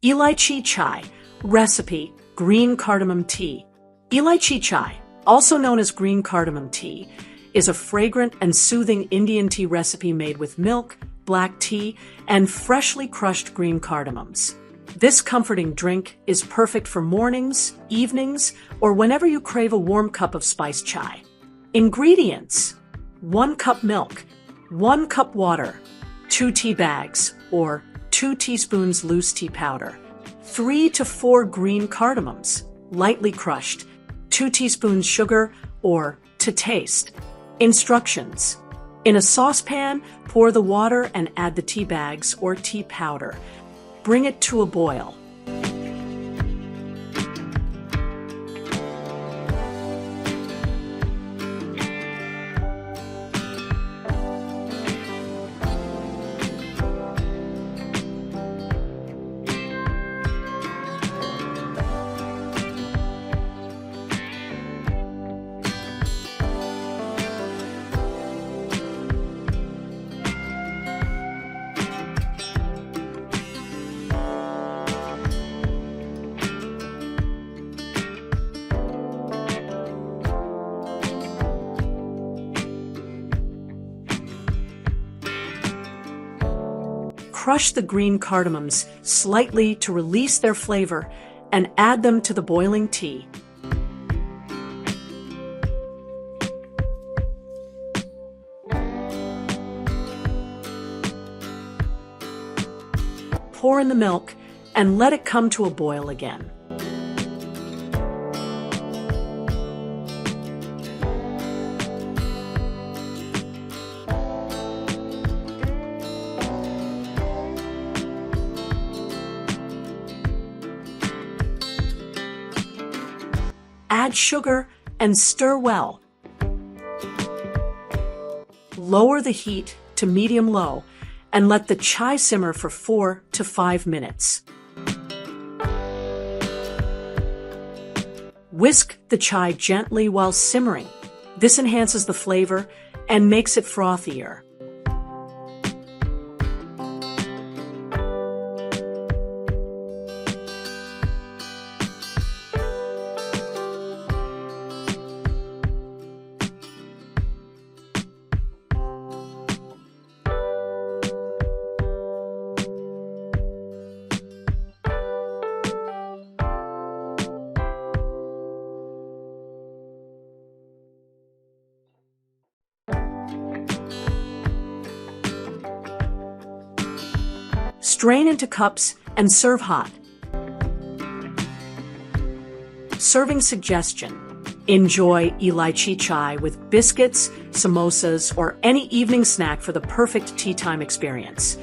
Elaichi Chai. Recipe: Green Cardamom Tea. Elaichi Chai, also known as Green Cardamom Tea, is a fragrant and soothing Indian tea recipe made with milk, black tea, and freshly crushed green cardamoms. This comforting drink is perfect for mornings, evenings, or whenever you crave a warm cup of spiced chai. Ingredients: 1 cup milk, 1 cup water, 2 tea bags or 2 teaspoons loose tea powder, 3 to 4 green cardamoms, lightly crushed, 2 teaspoons sugar or to taste. Instructions: in a saucepan, pour the water and add the tea bags or tea powder. Bring it to a boil. Crush the green cardamoms slightly to release their flavor and add them to the boiling tea. Pour in the milk and let it come to a boil again. Add sugar and stir well. Lower the heat to medium-low and let the chai simmer for 4 to 5 minutes. Whisk the chai gently while simmering. This enhances the flavor and makes it frothier. Strain into cups and serve hot. Serving suggestion: enjoy Elaichi Chai with biscuits, samosas, or any evening snack for the perfect tea time experience.